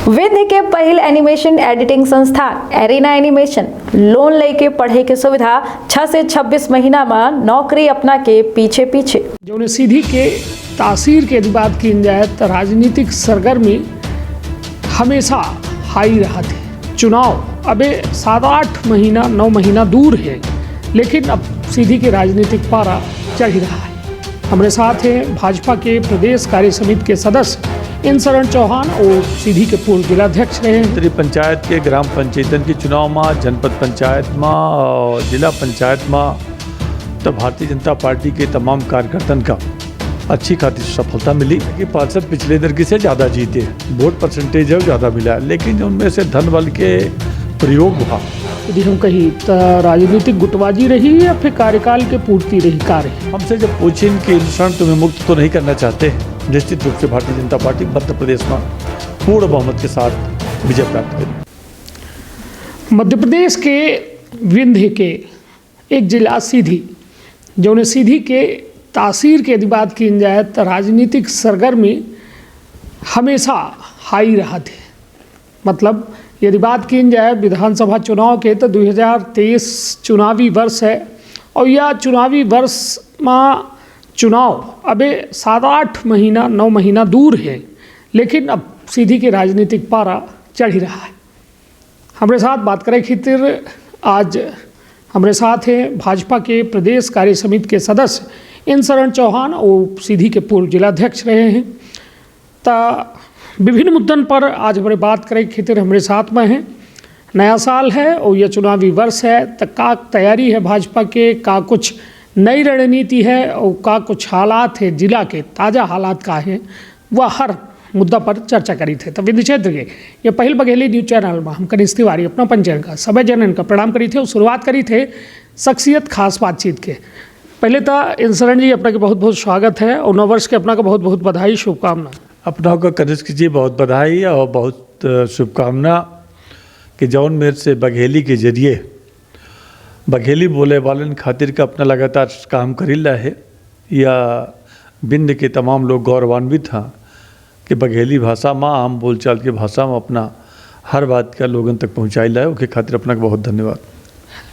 विंध्य के पहिल animation editing संस्थान एरिना एनिमेशन लोन लेके पढ़े के सुविधा 6 से 26 महीना में नौकरी अपना के पीछे जो सीधी के तासीर के बात की जाए तो राजनीतिक सरगर्मी हमेशा हाई रहा थे। चुनाव अबे 7-8 महीना 9 महीना दूर है, लेकिन अब सीधी के राजनीतिक पारा चढ़ रहा है। हमारे साथ हैं भाजपा के प्रदेश कार्य समिति के सदस्य इंद्रशरण चौहान और सीधी के पूर्व जिलाध्यक्ष रहे हैं। त्रि पंचायत के ग्राम पंचायतन के चुनाव में, जनपद पंचायत में और जिला पंचायत में तो भारतीय जनता पार्टी के तमाम कार्यकर्तन का अच्छी खासी सफलता मिली कि पार्षद पिछले दरकी से ज़्यादा जीते, वोट परसेंटेज है ज़्यादा मिला, लेकिन उनमें से धन बल के प्रयोग हुआ। यदि हम कहीं तो राजनीतिक गुटबाजी रही या फिर कार्यकाल के पूर्ति रही कार्य। हमसे जब पूछें कि इंसान तुम्हें मुक्त तो नहीं करना चाहते, निश्चित रूप से भारतीय जनता पार्टी मध्य प्रदेश में पूर्ण बहुमत के साथ विजय प्राप्त करेगी। मध्य प्रदेश के विंध्य के एक जिला सीधी, जो ने सीधी के तासीर के बात की जाए तो राजनीतिक सरगर्मी हमेशा हाई रहा थे। मतलब यदि बात की जाए विधानसभा चुनाव के तो 2023 चुनावी वर्ष है और यह चुनावी वर्ष में चुनाव अबे 7-8 महीना 9 महीना दूर है, लेकिन अब सीधी के राजनीतिक पारा चढ़ रहा है। हमारे साथ बात करें खातिर आज हमारे साथ हैं भाजपा के प्रदेश कार्य समिति के सदस्य इंद्रशरण चौहान और सीधी के पूर्व जिलाध्यक्ष रहे हैं। तो विभिन्न मुद्दों पर आज हमारे बात करें खातिर हमारे साथ में हैं। नया साल है और यह चुनावी वर्ष है, तो का तैयारी है भाजपा के, का कुछ नई रणनीति है और का कुछ हालात है जिला के ताज़ा हालात का है, वह हर मुद्दा पर चर्चा करी थे। तो विंध्य क्षेत्र के ये पहल बघेली न्यूज चैनल में हम कनिष्ठ तिवारी अपना पंचयन का सभी जनन का प्रणाम करी थे और शुरुआत करी थे शख्सियत खास बातचीत के। पहले तो इंद्रशरण जी अपना के बहुत बहुत स्वागत है और नववर्ष के अपना का बहुत बहुत बधाई शुभकामना। अपना को कनिष्ठ जी बहुत बधाई और बहुत शुभकामना कि जौन मेरे से बघेली के जरिए बघेली बोले वालन खातिर का अपना लगातार काम करीला है, या विंध्य के तमाम लोग गौरवान्वित हैं कि बघेली भाषा में, आम बोलचाल के भाषा में अपना हर बात का लोगों तक पहुँचाइला है। उसके खातिर अपना बहुत धन्यवाद।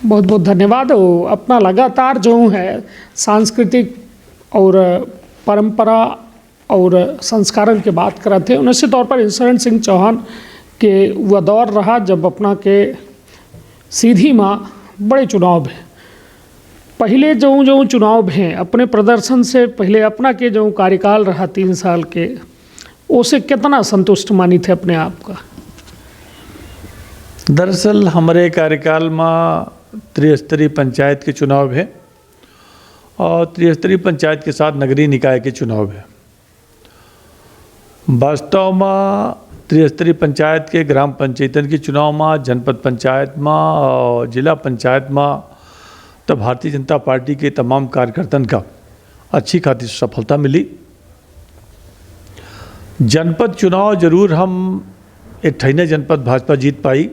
बहुत बहुत धन्यवाद। और अपना लगातार जो है सांस्कृतिक और परंपरा और संस्करण के बात करते हैं। निश्चित तौर पर इंद्रशरण सिंह चौहान के वह दौर रहा जब अपना के सीधी में बड़े चुनाव हैं। पहले जो चुनाव हैं अपने प्रदर्शन से पहले अपना के जो कार्यकाल रहा 3 साल के, उसे कितना संतुष्ट मानी थे अपने आप का? दरअसल हमारे कार्यकाल में त्रिस्तरीय पंचायत के चुनाव है और त्रिस्तरीय पंचायत के साथ नगरीय निकाय के चुनाव है। वास्तव में त्रिस्तरीय पंचायत के ग्राम पंचायतन के चुनाव में, जनपद पंचायत में और जिला पंचायत में तो भारतीय जनता पार्टी के तमाम कार्यकर्तन का अच्छी खासी सफलता मिली। जनपद चुनाव जरूर हम 58 जनपद भाजपा जीत पाई,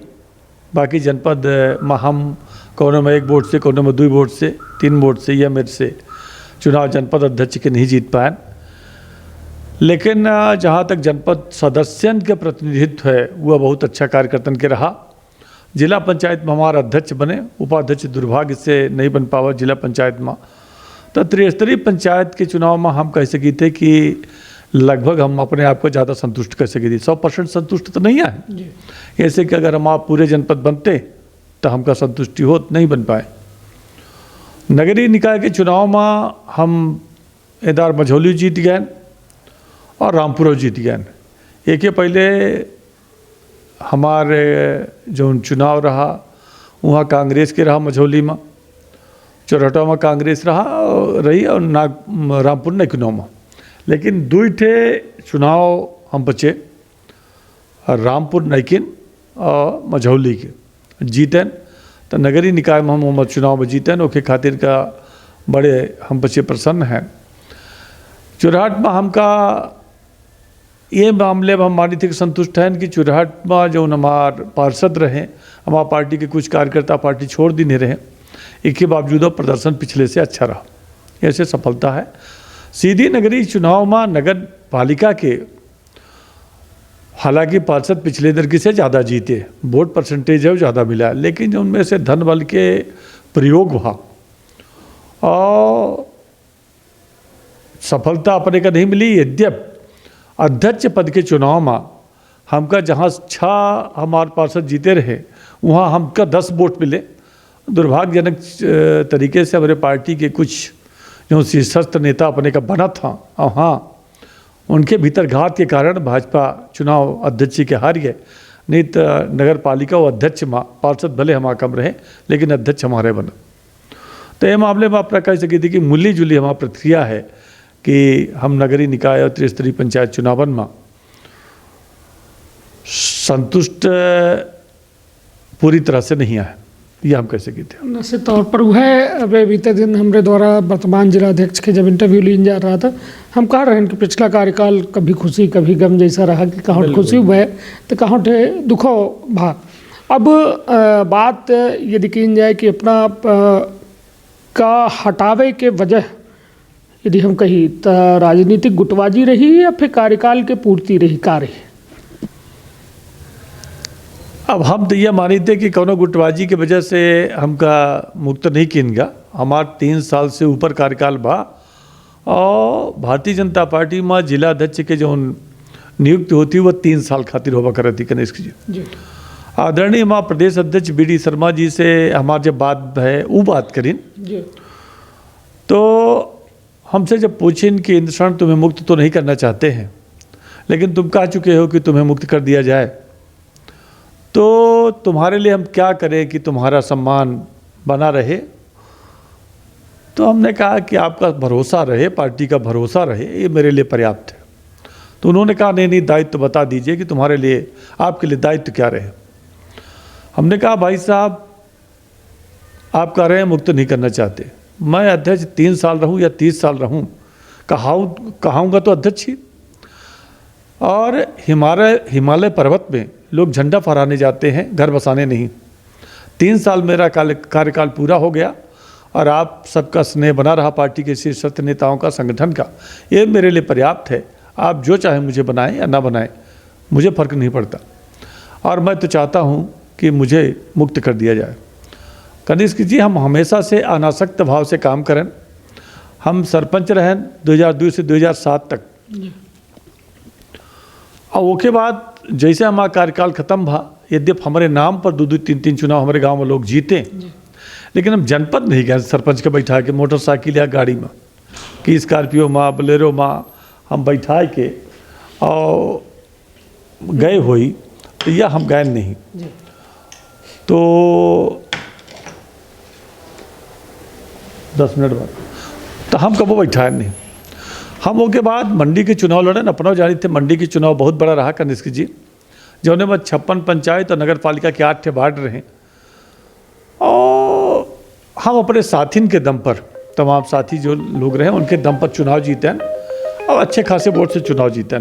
बाकी जनपद में हम कोनो में 1 वोट से, कोनो में 2 वोट से, 3 वोट से या मेरे से चुनाव जनपद अध्यक्ष के नहीं जीत पाए। लेकिन जहाँ तक जनपद सदस्यन के प्रतिनिधित्व है वह बहुत अच्छा कार्यकर्तन के रहा। जिला पंचायत में हमारा अध्यक्ष बने, उपाध्यक्ष दुर्भाग्य से नहीं बन पावा जिला पंचायत में। तो त्रिस्तरीय पंचायत के चुनाव में हम कह सकी थे कि लगभग हम अपने आप को ज़्यादा संतुष्ट कर सके थे। 100% संतुष्ट तो नहीं है, ऐसे कि अगर हम आप पूरे जनपद बनते तो हमका संतुष्टि हो नहीं बन पाए। नगरीय निकाय के चुनाव में हम इधर मझौली जीत गए और रामपुर जीत गए। एक ही पहले हमारे जो चुनाव रहा वहाँ कांग्रेस के रहा, मझौली में, चौरहटा में कांग्रेस रही और रामपुर नैकिनों में। लेकिन 2 ठे चुनाव हम बचे, रामपुर नैकिन और मझौली के जीतन। तो नगरीय निकाय में हम चुनाव में जीतन, उसके खातिर का बड़े हम बच्चे प्रसन्न हैं। चुरहट में हमका ये मामले में हम मानी थे कि संतुष्ट हैं कि चुरहट में जो हमारे पार्षद रहे, हमारी पार्टी के कुछ कार्यकर्ता पार्टी छोड़ दी नहीं रहे, इसके बावजूद प्रदर्शन पिछले से अच्छा रहा, ऐसे सफलता है। सीधी नगरीय चुनाव में नगर पालिका के हालांकि पार्षद पिछले दरकी से ज़्यादा जीते, वोट परसेंटेज है वो ज़्यादा मिला, लेकिन उनमें से धन बल के प्रयोग हुआ और सफलता अपने का नहीं मिली। यद्यप अध्यक्ष पद के चुनाव में हमका जहाँ 6 हमारे पार्षद जीते रहे वहाँ हमका 10 वोट मिले। दुर्भाग्यजनक तरीके से हमारे पार्टी के कुछ जो शीर्षस्थ नेता अपने का बना था और हाँ उनके भीतर घात के कारण भाजपा चुनाव अध्यक्ष के हार गए। नहीं तो नगर पालिका वो अध्यक्ष पार्षद भले हमारा कम रहे लेकिन अध्यक्ष हमारे बना। तो ये मामले में आप कह सकी थी कि मिली जुली हमारी प्रतिक्रिया है कि हम नगरीय निकाय और त्रिस्तरीय पंचायत चुनावन में संतुष्ट पूरी तरह से नहीं आए, ये हम कह सके थे। निश्चित तौर पर वह अभी बीते दिन हमारे द्वारा वर्तमान जिलाध्यक्ष के जब इंटरव्यू लिया जा रहा था, हम कह रहे हैं कि पिछला कार्यकाल कभी खुशी कभी गम जैसा रहा कि कहाँ खुशी हुए तो कहाँ दुखो भा। अब बात यदि की जाए कि अपना का हटावे के वजह यदि हम कही तो राजनीतिक गुटबाजी रही या फिर कार्यकाल के पूर्ति रही का रही? अब हम तो यह मानी थे कि कोनो गुटबाजी की वजह से हमका मुक्त नहीं किनगा। हमारा 3 साल से ऊपर कार्यकाल बा और भारतीय जनता पार्टी में जिला अध्यक्ष के जो नियुक्ति होती वह 3 साल खातिर होगा करती कनिष्क जी। आदरणीय माँ प्रदेश अध्यक्ष BD शर्मा जी से हमारे जब बात है वो बात करीन तो हमसे जब पूछें कि इंद्रशरण तुम्हें मुक्त तो नहीं करना चाहते हैं लेकिन तुम कह चुके हो कि तुम्हें मुक्त कर दिया जाए तो तुम्हारे लिए हम क्या करें कि तुम्हारा सम्मान बना रहे। तो हमने कहा कि आपका भरोसा रहे, पार्टी का भरोसा रहे, ये मेरे लिए पर्याप्त है। तो उन्होंने कहा नहीं दायित्व बता दीजिए कि तुम्हारे लिए आपके लिए दायित्व क्या रहे। हमने कहा भाई साहब आप कह रहे हैं मुक्त नहीं करना चाहते, मैं अध्यक्ष 3 साल रहूं या 30 साल रहूं कहाऊँगा तो अध्यक्ष ही। और हिमालय पर्वत में लोग झंडा फहराने जाते हैं, घर बसाने नहीं। 3 साल मेरा कार्यकाल पूरा हो गया और आप सबका स्नेह बना रहा, पार्टी के शीर्षस्थ नेताओं का, संगठन का, ये मेरे लिए पर्याप्त है। आप जो चाहे मुझे बनाएं या ना बनाएं, मुझे फ़र्क नहीं पड़ता और मैं तो चाहता हूं कि मुझे मुक्त कर दिया जाए। कनिष्क जी हम हमेशा से अनासक्त भाव से काम करें। हम सरपंच रहें 2002 से 2007 तक और उसके बाद जैसे हमारा कार्यकाल ख़त्म भा, यद्यप हमारे नाम पर 2-2, 3-3 चुनाव हमारे गांव में लोग जीते लेकिन हम जनपद नहीं गए सरपंच के बैठा के मोटरसाइकिल या गाड़ी में कि स्कॉर्पियो में बोलेरो में हम बैठा के और गए हुई तो यह हम गए नहीं। तो 10 मिनट बाद तो हम कबो बैठाए नहीं। हम उसके बाद मंडी के चुनाव लड़े, अपना जानी थे मंडी के चुनाव बहुत बड़ा रहा कनिष्क जी, जौने में 56 पंचायत और नगर पालिका के 8 वार्ड रहे और हम अपने साथीन के दम पर, तमाम साथी जो लोग रहे उनके दम पर चुनाव जीते और अच्छे खासे वोट से चुनाव जीते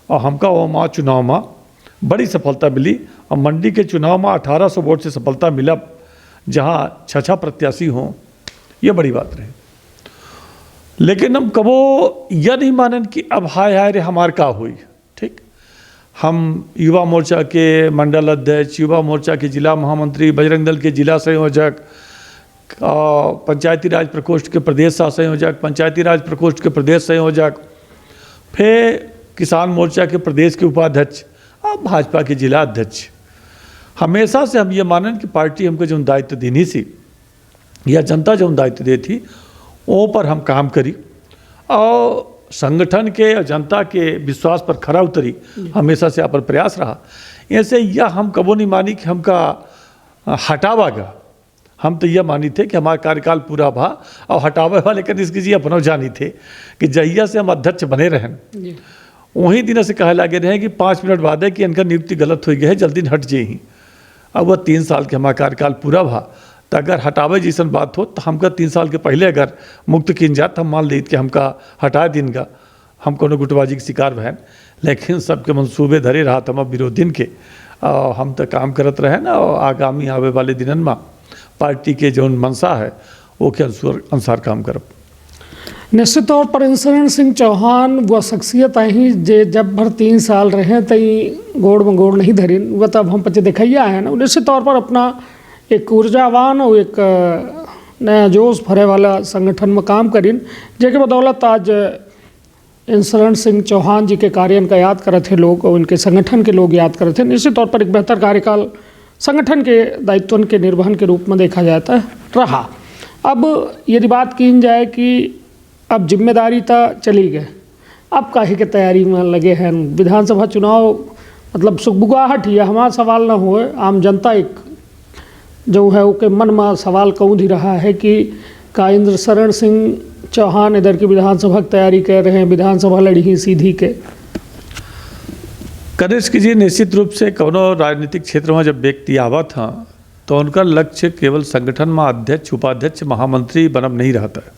और हमका वो माँ चुनाव में बड़ी सफलता मिली और मंडी के चुनाव में 1800 वोट से सफलता मिला जहाँ 6 प्रत्याशी हों, ये बड़ी बात रही। लेकिन हम कबो यह नहीं मानन कि अब हाय रे हमार का हुई। ठीक, हम युवा मोर्चा के मंडल अध्यक्ष, युवा मोर्चा के जिला महामंत्री, बजरंग दल के जिला संयोजक, पंचायती राज प्रकोष्ठ के प्रदेश सह संयोजक, पंचायती राज प्रकोष्ठ के प्रदेश संयोजक, फिर किसान मोर्चा के प्रदेश के उपाध्यक्ष और भाजपा के जिला अध्यक्ष। हमेशा से हम ये मानन कि पार्टी हमको जो दायित्व देनी सी या जनता जो दायित्व दी थी वो पर हम काम करी और संगठन के और जनता के विश्वास पर खरा उतरी, हमेशा से अपन प्रयास रहा। ऐसे यह हम कबो नहीं मानी कि हमका हटावागा। हम तो यह मानी थे कि हमारा कार्यकाल पूरा भा और हटावे वाले कनिष्क जी अपनों जानी थे कि जहिया से हम अध्यक्ष बने रहें वहीं दिन से कहे लगे रहे कि 5 मिनट बाद है कि इनका नियुक्ति गलत हो गया है, जल्दी हट जाइए। अब वह 3 साल के हमारा कार्यकाल पूरा भा तो अगर हटावे जैसन बात हो तो हमका 3 साल के पहले अगर मुक्त किन जात हम मान लीजिए कि हमका हटा दिनगा, हम कोनो गुटबाजी के शिकार भैन। लेकिन सबके मंसूबे धरे रहा हम विरोधिन के हम तो काम करत रहे ना और आगामी आवे वाले दिनन में पार्टी के जो मनसा है वो के अनुसार काम करब। निश्चित तौर पर इंसरण सिंह चौहान वह शख्सियत ही जे जब भर 3 साल रहे तई गोड़ में गोड़ नहीं धरी, वह तब हम पचे दिखैया है ना। निश्चित तौर पर अपना एक ऊर्जावान और एक नया जोश भरे वाला संगठन में काम करीन, जेके बदौलत आज इंसरण सिंह चौहान जी के कार्य का याद करे थे लोग और उनके संगठन के लोग याद करे थे। निश्चित तौर पर एक बेहतर कार्यकाल संगठन के दायित्वन के निर्वहन के रूप में देखा जाता रहा। अब यदि बात की जाए कि अब जिम्मेदारी तो चली गए, अब काहे के तैयारी में लगे हैं विधानसभा चुनाव, मतलब सुगबुगाहट ही हमारा सवाल ना हो, आम जनता एक जो है उसके मन में सवाल कौन ही रहा है कि का इंसरण सिंह चौहान इधर की विधानसभा की तैयारी कर रहे हैं, विधानसभा लड़ी ही सीधी के। कनिष्क जी, निश्चित रूप से कोनो राजनीतिक क्षेत्र में जब व्यक्ति आवत था तो उनका लक्ष्य केवल संगठन में अध्यक्ष, उपाध्यक्ष, महामंत्री बनब नहीं रहता है,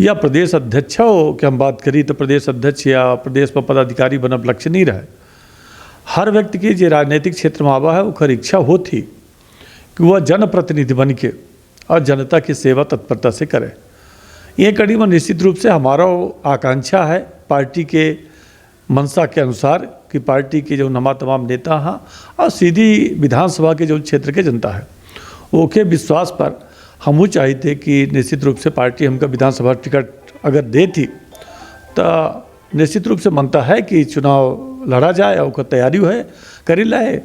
या प्रदेश अध्यक्ष हो कि हम बात करी तो प्रदेश अध्यक्ष या प्रदेश में पदाधिकारी बनब लक्ष्य नहीं रहे। हर व्यक्ति की जो राजनीतिक क्षेत्र में आवा है उसकी इच्छा होती कि वह जनप्रतिनिधि बन के और जनता की सेवा तत्परता से करे। ये कड़ी में निश्चित रूप से हमारा आकांक्षा है पार्टी के मंशा के अनुसार कि पार्टी के जो तमाम नेता हैं और सीधी विधानसभा के जो क्षेत्र के जनता है ओके विश्वास पर हमू चाहते कि निश्चित रूप से पार्टी हमका विधानसभा टिकट अगर दे थी तो निश्चित रूप से मनता है कि चुनाव लड़ा जाए और उसका तैयारी है करी लाए।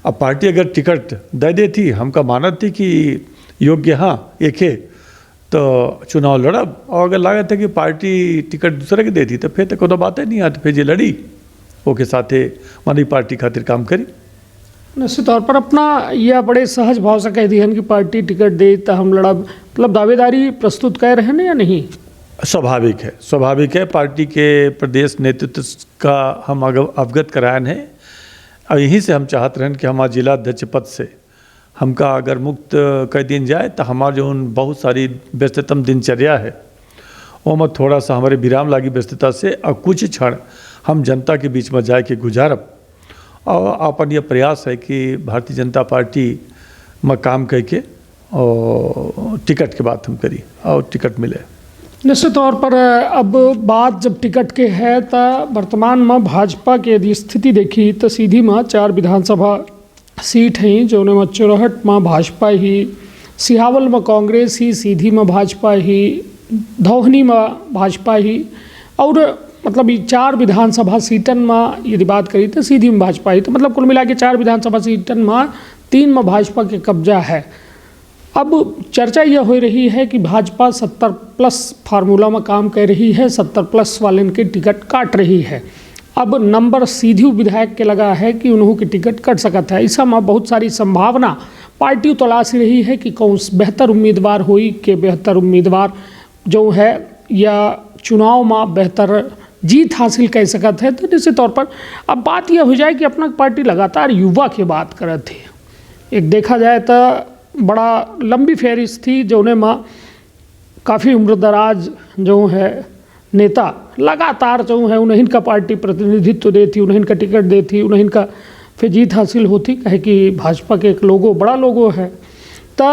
अब पार्टी अगर टिकट दे देती, हमका मानत थी कि योग्य हाँ एक है तो चुनाव लड़ब, और अगर लागत है कि पार्टी टिकट दूसरे के देती तो फिर तो कोनो बात नहीं आती, फिर जे लड़ी ओके साथे मानी पार्टी खातिर काम करी। निश्चित तौर पर अपना यह बड़े सहज भाव से कह दिया कि पार्टी टिकट दे तो हम लड़ब, मतलब दावेदारी प्रस्तुत कर रहे हैं या नहीं? स्वाभाविक है, स्वाभाविक है। पार्टी के प्रदेश नेतृत्व का हम अवगत करायन है और यहीं से हम चाहते रहें कि हमारे जिला अध्यक्ष पद से हमका अगर मुक्त कर दिन जाए तो हमारे जो बहुत सारी व्यस्ततम दिनचर्या है वो में थोड़ा सा हमारे विराम लागी व्यस्तता से, और कुछ क्षण हम जनता के बीच में जाए के गुजारब। और अपन यह प्रयास है कि भारतीय जनता पार्टी में काम करके और टिकट के बात हम करी और टिकट मिले। निश्चित तौर पर अब बात जब टिकट के है तो वर्तमान में भाजपा के यदि स्थिति देखी तो सीधी में 4 विधानसभा सीट हैं जो उनमें चुरहट में भाजपा ही, सिहावल में कांग्रेस ही, सीधी में भाजपा ही, धौहनी में भाजपा ही, और मतलब ये 4 विधानसभा सीटन में यदि बात करी तो सीधी में भाजपा ही, तो मतलब कुल मिला के 4 विधानसभा सीटन में 3 में भाजपा के कब्जा है। अब चर्चा यह हो रही है कि भाजपा 70+ फार्मूला में काम कर रही है, 70+ वाले के टिकट काट रही है। अब नंबर सीधी विधायक के लगा है कि उन्हों की टिकट कट सकता है। इसमें बहुत सारी संभावना पार्टी तलाश रही है कि कौन बेहतर उम्मीदवार हुई के बेहतर उम्मीदवार जो है या चुनाव में बेहतर जीत हासिल कर सकत है। तो निश्चित तौर पर अब बात यह हो जाए कि अपना पार्टी लगातार युवा की बात कर थे। एक देखा जाए तो बड़ा लंबी फहरिस्त थी जो उन्हें माँ काफ़ी उम्रदराज जो है नेता लगातार जो है उन्हें का पार्टी प्रतिनिधित्व देती, उन्हें का टिकट देती, उन्हें का फिर जीत हासिल होती, कहे कि भाजपा के एक लोगो बड़ा लोगो है। तो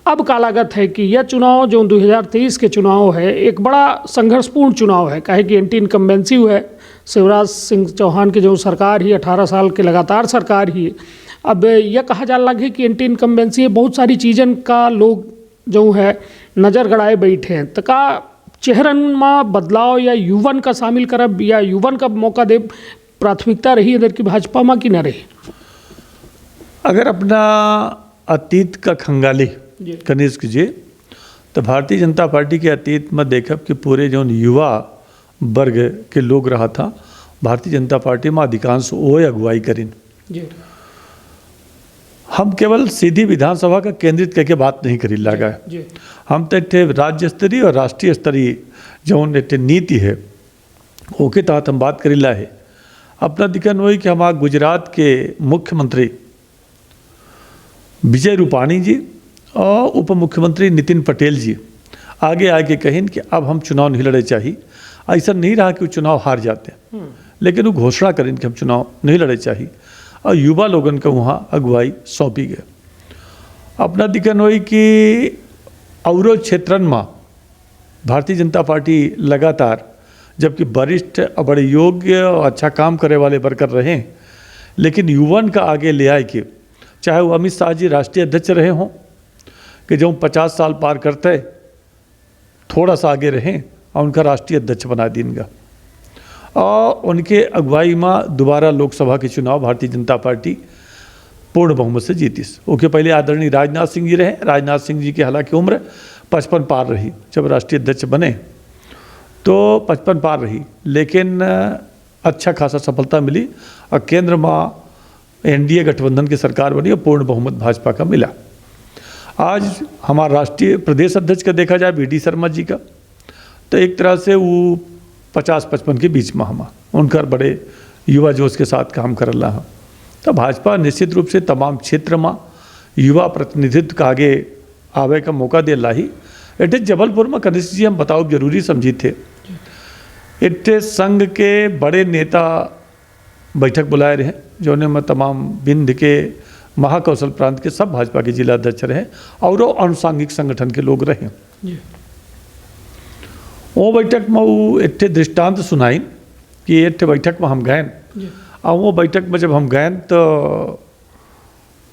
अब का लागत है कि यह चुनाव जो 2023 के चुनाव है एक बड़ा संघर्षपूर्ण चुनाव है, कहे कि एंटी इनकम्बेंसी है। शिवराज सिंह चौहान की जो सरकार ही 18 साल के लगातार सरकार ही, अब यह कहा जा लगे कि एंटी इनकम्बेंसी है, बहुत सारी चीज़न का लोग जो है नज़र गड़ाए बैठे हैं। तो का चेहरन में बदलाव या युवन का शामिल करब या युवन का मौका दे प्राथमिकता रही इधर की भाजपा में कि न रही? अगर अपना अतीत का खंगाली कनिष्क जी तो भारतीय जनता पार्टी के अतीत में देखब कि पूरे जो युवा वर्ग के लोग रहा था भारतीय जनता पार्टी में अधिकांश वो अगुवाई करीन। हम केवल सीधी विधानसभा का केंद्रित करके बात नहीं करी लगा है, हम तो एक राज्य स्तरीय और राष्ट्रीय स्तरीय जो एक नीति है ओके तहत हम बात करी ला है। अपना दिक्कत वही कि हमारे गुजरात के मुख्यमंत्री विजय रूपाणी जी और उप मुख्यमंत्री नितिन पटेल जी आगे आके कहें कि अब हम चुनाव नहीं लड़े चाहिए। ऐसा नहीं रहा कि वो चुनाव हार जाते, लेकिन वो घोषणा करें कि हम चुनाव नहीं लड़े चाहिए और युवा लोगन का वहाँ अगुवाई सौंपी गए। अपना दिक्कत वही कि औरों क्षेत्रन में भारतीय जनता पार्टी लगातार, जबकि वरिष्ठ और बड़े योग्य और अच्छा काम करे वाले वर्कर रहे, लेकिन युवन का आगे ले आए कि चाहे वो अमित शाह जी राष्ट्रीय अध्यक्ष रहे हों कि जो 50 साल पार करते थोड़ा सा आगे रहें और उनका राष्ट्रीय अध्यक्ष बना देंगे। और उनके अगुवाई में दोबारा लोकसभा के चुनाव भारतीय जनता पार्टी पूर्ण बहुमत से जीतीस। ओके, पहले आदरणीय राजनाथ सिंह जी रहे। राजनाथ सिंह जी की हालांकि उम्र 55 पार रही, जब राष्ट्रीय अध्यक्ष बने तो 55 पार रही, लेकिन अच्छा खासा सफलता मिली और केंद्र में एनडीए गठबंधन की सरकार बनी और पूर्ण बहुमत भाजपा का मिला। आज हमारा राष्ट्रीय प्रदेश अध्यक्ष का देखा जाए वी डी शर्मा जी का, तो एक तरह से वो 50-55 के बीच में हम उनका बड़े युवा जोश के साथ काम कर रहा है। तो भाजपा निश्चित रूप से तमाम क्षेत्र में युवा प्रतिनिधित्व का आगे आवे का मौका दे रही। एटे जबलपुर में कनिष्ठ जी हम बताओ जरूरी समझी थे, एटे संघ के बड़े नेता बैठक बुलाए रहे, जो में तमाम विंध्य के महाकौशल प्रांत के सब भाजपा के जिला अध्यक्ष रहे और अनुसांगिक संगठन के लोग रहे। वो बैठक में वो एक दृष्टांत सुनाई कि एक बैठक में हम गए और वो बैठक में जब हम गए तो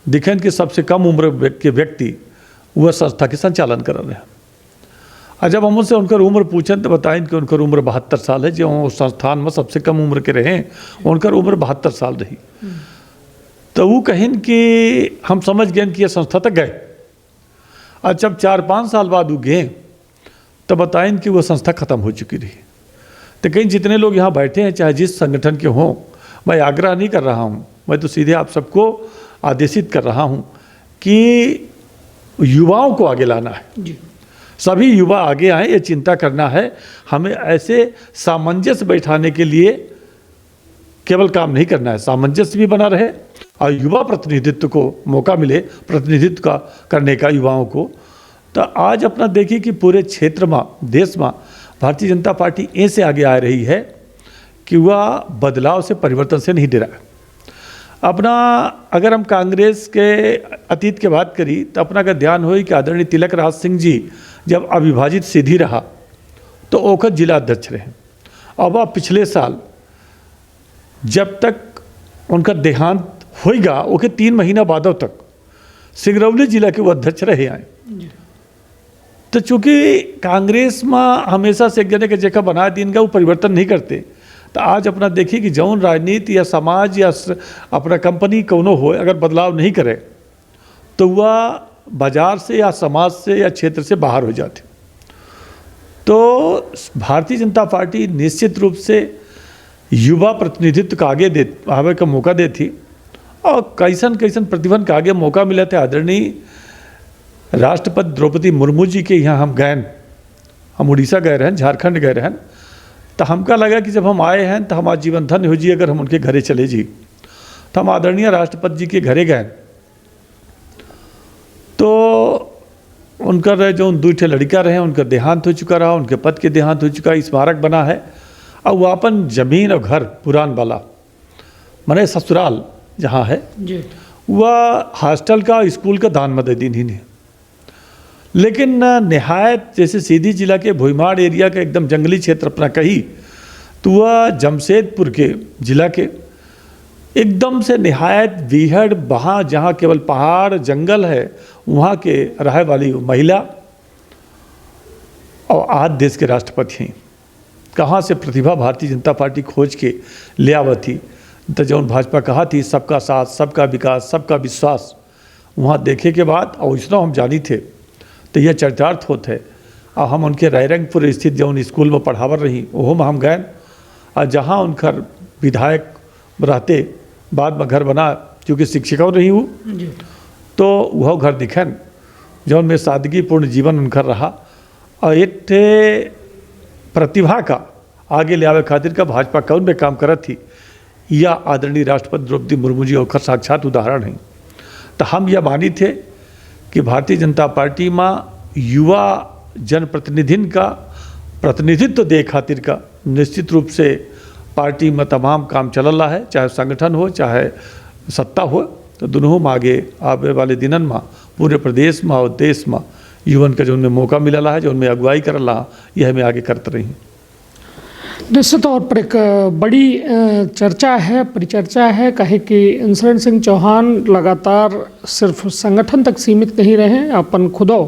दिखें कि सबसे कम उम्र के व्यक्ति वह संस्था के संचालन कर रहे हैं। और जब हम उनसे उनकर उम्र पूछें तो बताएं कि उनकर उम्र 72 साल है। जो उस संस्थान में सबसे कम उम्र के रहे उनकर उम्र 72 साल रही। तो वो कहें कि हम समझ गए कि यह संस्था तक गए, और जब 4-5 साल बाद वो गए तो बताएं कि वह संस्था खत्म हो चुकी रही। तो कहीं जितने लोग यहाँ बैठे हैं, चाहे जिस संगठन के हों, मैं आग्रह नहीं कर रहा हूँ, मैं तो सीधे आप सबको आदेशित कर रहा हूँ कि युवाओं को आगे लाना है। सभी युवा आगे आए, ये चिंता करना है। हमें ऐसे सामंजस्य बैठाने के लिए केवल काम नहीं करना है, सामंजस्य भी बना रहे और युवा प्रतिनिधित्व को मौका मिले प्रतिनिधित्व का करने का युवाओं को। तो आज अपना देखिए कि पूरे क्षेत्र में, देश में भारतीय जनता पार्टी ऐसे आगे आ रही है कि वह बदलाव से, परिवर्तन से नहीं डरा। अपना अगर हम कांग्रेस के अतीत के बात करी तो अपना का ध्यान हो कि आदरणीय तिलक राज सिंह जी जब अविभाजित सीधी रहा तो ओखर जिला अध्यक्ष रहे। अब वह पिछले साल जब तक उनका देहांत होगा ओके 3 महीना बादों तक सिंगरौली जिला के वो अध्यक्ष रहे आए। तो चूंकि कांग्रेस में हमेशा से एक जने के जगह बना दिन का वो परिवर्तन नहीं करते, तो आज अपना देखिए कि जौन राजनीति या समाज या अपना कंपनी कौनो हो, अगर बदलाव नहीं करे तो वह बाजार से या समाज से या क्षेत्र से बाहर हो जाते। तो भारतीय जनता पार्टी निश्चित रूप से युवा प्रतिनिधित्व का आगे आवे का मौका देती और कैसन कैसन प्रतिभन का आगे मौका मिला था। आदरणीय राष्ट्रपति द्रौपदी मुर्मू जी के यहाँ हम गए, हम उड़ीसा गए रहन, झारखंड गए रहन, तो हमका लगा कि जब हम आए हैं तो हमारा जीवन धन्य हो जी अगर हम उनके घरे चले जी। तो हम आदरणीय राष्ट्रपति जी के घरे गए तो उनका जो 2 लड़का रहे उनका देहांत हो चुका रहा, उनके पति के देहांत हो चुका, स्मारक बना है और वो अपन जमीन और घर पुरान वाला माने ससुराल जहाँ है वह हॉस्टल का स्कूल का दान में दे दी इन्हें। लेकिन नहायत जैसे सीधी जिला के भुईमाड़ एरिया का एकदम जंगली क्षेत्र अपना कही तो वह जमशेदपुर के जिला के एकदम से नहायत बीहड़ वहाँ जहाँ केवल पहाड़ जंगल है वहाँ के रहे वाली महिला और आज देश के राष्ट्रपति हैं। कहाँ से प्रतिभा भारतीय जनता पार्टी खोज के ले आवत थी। तो जो भाजपा कहा थी सबका साथ, सबका विकास, सबका विश्वास, वहाँ देखे के बाद और इसना हम जानी थे तो यह चरितार्थ होते है। और हम उनके रायरंगपुर स्थित जो स्कूल में पढ़ावर रही वह में हम गए और जहाँ उनका विधायक रहते बाद में घर बना क्योंकि शिक्षिका रही हूँ तो वह घर दिखन जो में सादगीपूर्ण जीवन उनका रहा और एक प्रतिभा का आगे ले आवे खातिर का भाजपा कौन में काम करत थी या आदरणीय राष्ट्रपति द्रौपदी मुर्मू जी और साक्षात उदाहरण हैं। तो हम यह मानी थे कि भारतीय जनता पार्टी में युवा जनप्रतिनिधिन का प्रतिनिधित्व दे खातिर का निश्चित रूप से पार्टी में तमाम काम चल रहा है, चाहे संगठन हो चाहे सत्ता हो। तो दोनों में आगे आने वाले दिनन में पूरे प्रदेश में और देश में युवन का जो उनमें मौका मिला है, जो उनमें अगुवाई कर रहा, यह हमें आगे करते रही। निश्चित तौर पर एक बड़ी चर्चा है, परिचर्चा है, कहे कि इंद्रसेन सिंह चौहान लगातार सिर्फ संगठन तक सीमित नहीं रहे, अपन खुदो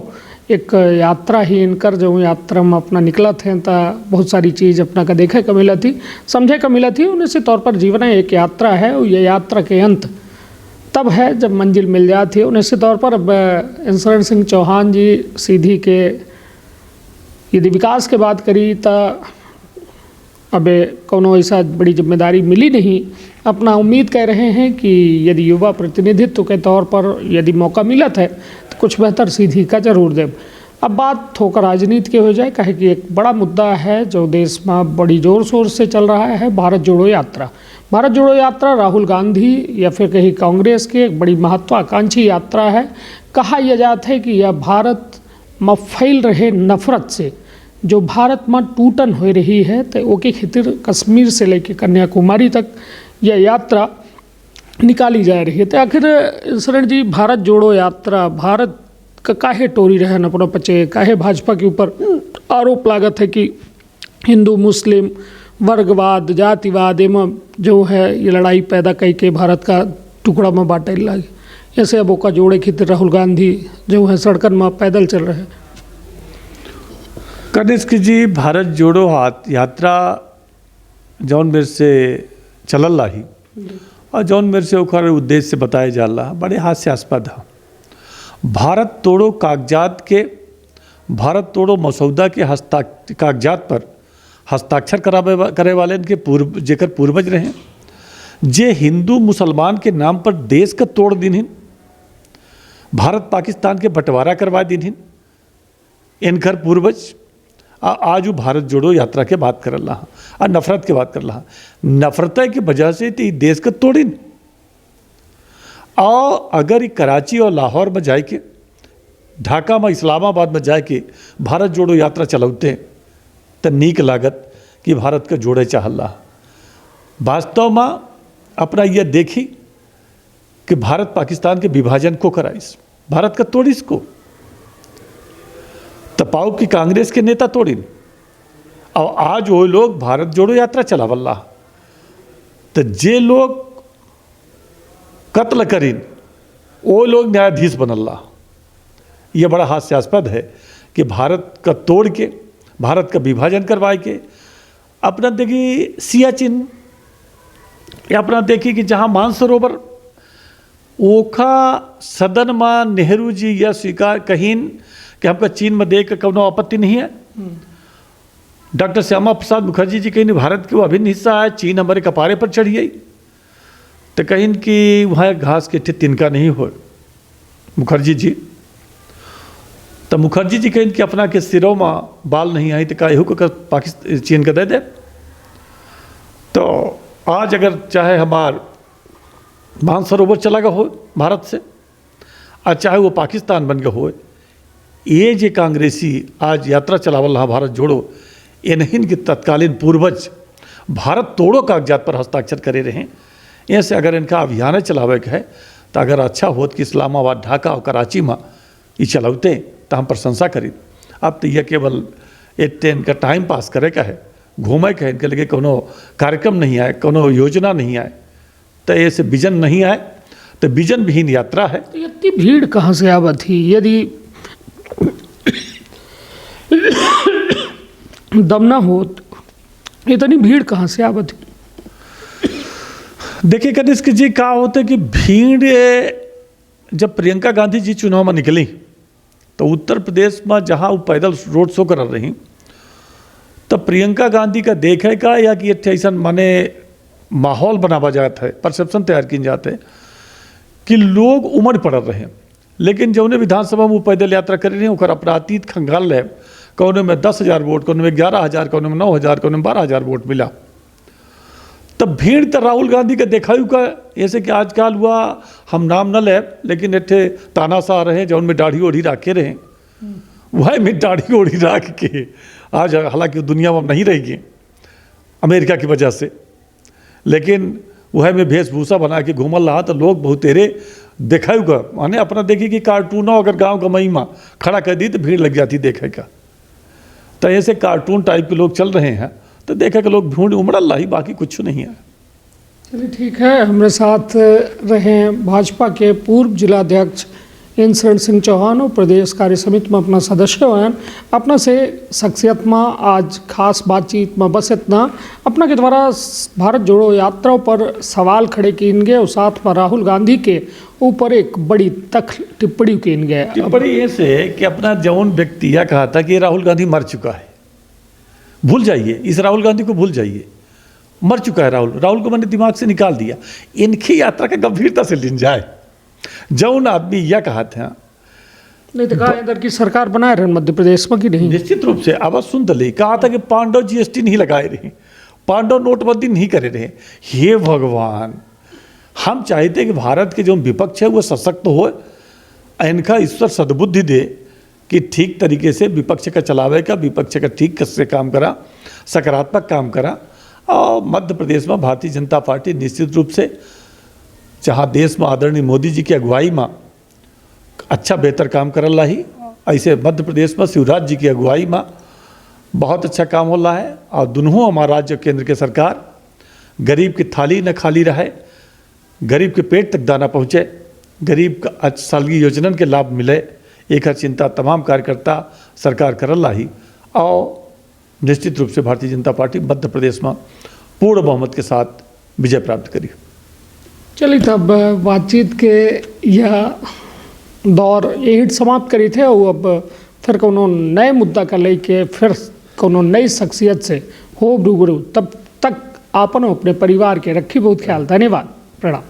एक यात्रा ही इनकर जो यात्रा में अपना निकला थे तो बहुत सारी चीज़ अपना का देखे का मिला थी, समझे का मिला थी। निश्चित तौर पर जीवन एक यात्रा है और ये यात्रा के अंत तब है जब मंजिल मिल जाती है। निश्चित तौर पर अब इंद्रसेन सिंह चौहान जी सीधी के यदि विकास के बात करी तो अब कोनो ऐसा बड़ी जिम्मेदारी मिली नहीं। अपना उम्मीद कर रहे हैं कि यदि युवा प्रतिनिधित्व के तौर पर यदि मौका मिला है तो कुछ बेहतर सीधी का जरूर दे। अब बात थोड़ा राजनीति की हो जाए, कहे कि एक बड़ा मुद्दा है जो देश में बड़ी जोर शोर से चल रहा है, भारत जोड़ो यात्रा। भारत जोड़ो यात्रा राहुल गांधी या फिर कहीं कांग्रेस की एक बड़ी महत्वाकांक्षी यात्रा है। कहा यह जाता है कि यह भारत में फैल रहे नफरत से जो भारत में टूटन हो रही है तो ओके खातिर कश्मीर से लेकर कन्याकुमारी तक यह यात्रा निकाली जा रही है। तो आखिर शरण जी, भारत जोड़ो यात्रा भारत का काहे टोरी रहे न अपना पचे, काहे भाजपा के ऊपर आरोप लागत है कि हिंदू मुस्लिम वर्गवाद जातिवाद एवं जो है ये लड़ाई पैदा कई के भारत का टुकड़ा में बांटे लगे। ऐसे अब ओका जोड़े खातिर राहुल गांधी जो है सड़कन में पैदल चल रहे हैं। कनिष्क जी, भारत जोड़ो यात्रा जौन मेरे से चलल रही और जौन मेरे से ओकर उद्देश्य से बताया जा रहा बड़े हास्यास्पद है। भारत तोड़ो कागजात के, भारत तोड़ो मसौदा के कागजात पर हस्ताक्षर करे वाले के जेकर पूर्वज रहे, जे हिंदू मुसलमान के नाम पर देश का तोड़ दिन, भारत पाकिस्तान के बंटवारा करवा दिन, इनकर पूर्वज आज वो भारत जोड़ो यात्रा के बात कर रहा और नफरत के बात कर रहा। नफरत की वजह से तो देश का तोड़िन। और अगर ये कराची और लाहौर में जाए के, ढाका में, इस्लामाबाद में जाए के भारत जोड़ो यात्रा चलाते तो नीक लागत कि भारत का जोड़े चाहला। वास्तव में अपना यह देखी कि भारत पाकिस्तान के विभाजन को कराइस, भारत का तोड़िस को तपाऊ की कांग्रेस के नेता तोड़िन। और आज वो लोग भारत जोड़ो यात्रा चलावल्ला तो जे लोग कत्ल करीन वो लोग न्यायाधीश बनल्ला। ये बड़ा हास्यास्पद है कि भारत का तोड़ के, भारत का विभाजन करवाए के अपना देखिए सियाचिन या अपना देखिए कि जहाँ मानसरोवर ओखा सदन में नेहरू जी यह स्वीकार कहीन कि हमका चीन में देख के कोनो आपत्ति नहीं है। डॉक्टर श्यामा प्रसाद मुखर्जी जी कहीं भारत के वो अभिन्न हिस्सा है, चीन हमारे कपारे पर चढ़ी आई तो कहीं कि वहाँ घास के तिनका नहीं हो मुखर्जी जी। तो मुखर्जी जी कहीं कि अपना के सिरों में बाल नहीं आई तो का को पाकिस्तान चीन का दे दे। तो आज अगर चाहे हमार मानसरोवर चला गया हो भारत से और चाहे वो पाकिस्तान बन गया हो, ये जे कांग्रेसी आज यात्रा चलावल रहा भारत जोड़ो, इन्हीं के तत्कालीन पूर्वज भारत तोड़ो कागजात पर हस्ताक्षर करे रहे। ऐसे अगर इनका अभियान चलावे के है तो अगर अच्छा होत कि इस्लामाबाद, ढाका और कराची में ये चलाते तो हम प्रशंसा करी। अब तो यह केवल एक इनका टाइम पास करे का है, घूमे का है, इनके लगे कोनो कार्यक्रम नहीं आए, कोनो योजना नहीं आए, तो ऐसे विजन नहीं आए तो विजन विहीन यात्रा है। तो इतनी भीड़ कहाँ से आवत थी? यदि दम ना हो इतनी भीड़ कहाँ से आवत थी? देखिए कनिष्क जी, क्या होता है कि भीड़ जब प्रियंका गांधी जी चुनाव में निकली तो उत्तर प्रदेश में जहाँ वो पैदल रोड शो कर रही तो प्रियंका गांधी का देखे का या कि ऐसा माने माहौल बनावा जाता है, परसेप्शन तैयार किए जाते हैं कि लोग उमड़ पड़ रहे हैं। लेकिन जो उन्हें विधानसभा में वो पैदल यात्रा कर रही है और अपना अतीत खंगाल है, कौन में 10,000 वोट, कौन में 11,000, कौन में 9,000, कौन में 12,000 वोट मिला। तब भीड़ तो राहुल गांधी का देखायु का ऐसे कि आजकल हुआ हम नाम न ले, लेकिन इतने तानाशाह रहे जो उनमें दाढ़ी ओढ़ी रखे रहे, वह में दाढ़ी ओढ़ी रख के आज हालांकि दुनिया में नहीं रहेगी अमेरिका की वजह से, लेकिन वह में वेशभूषा बना के घूमल रहा तो लोग बहुत तेरे देखा होगा माने अपना देखी कि कार्टून अगर गांव गमई में खड़ा कर दी तो भीड़ लग जाती देखे का। तो ऐसे कार्टून टाइप के लोग चल रहे हैं तो देखे के लोग भीड़ उमड़ल रही, बाकी कुछ नहीं है। चलिए ठीक है, हमारे साथ रहे हैं भाजपा के पूर्व जिलाध्यक्ष एन शरण सिंह चौहान और प्रदेश कार्य समिति में अपना सदस्य हैं। अपना से शख्सियत में आज खास बातचीत में बस इतना। अपना के द्वारा भारत जोड़ो यात्रा पर सवाल खड़े किए गए और साथ में राहुल गांधी के ऊपर एक बड़ी टिप्पणी की गए। टिप्पणी ये से कि अपना जौन व्यक्ति यह कहा था कि राहुल गांधी मर चुका है, भूल जाइए, इस राहुल गांधी को भूल जाइए, मर चुका है राहुल को मैंने दिमाग से निकाल दिया। इनकी यात्रा का गंभीरता से लिन जाए। जौन आदमी यह कहा था नहीं तो कहा इधर की सरकार बनाए रहे मध्य प्रदेश में कि नहीं, निश्चित रूप से अब सुन दले कहा था कि पांडव जीएसटी नहीं लगाए रहे, पांडव नोटबंदी नहीं करे रहे। हे भगवान, हम चाहते कि भारत के जो विपक्ष है वो सशक्त हो, इनका ईश्वर सद्बुद्धि दे कि ठीक तरीके से विपक्ष का चलावे का, विपक्ष का ठीक से काम करा, सकारात्मक काम करा। और मध्य प्रदेश में भारतीय जनता पार्टी निश्चित रूप से जहाँ देश में आदरणीय मोदी जी की अगुवाई में अच्छा बेहतर काम करल रही, ऐसे मध्य प्रदेश में शिवराज जी की अगुवाई में बहुत अच्छा काम हो रहा है। और दोनों हमारा राज्य केंद्र के सरकार गरीब की थाली न खाली रहे, गरीब के पेट तक दाना पहुँचे, गरीब का सालगी योजना के लाभ मिले, एक चिंता तमाम कार्यकर्ता सरकार करल रही। और निश्चित रूप से भारतीय जनता पार्टी मध्य प्रदेश में पूर्ण बहुमत के साथ विजय प्राप्त करी। चलिए तब बातचीत के यह दौर यही समाप्त करी थे और अब फिर कोनो नए मुद्दा का लेके फिर कोनो नई शख्सियत से हो रूबरू। तब तक आपन अपने परिवार के रखी बहुत ख्याल। धन्यवाद, प्रणाम।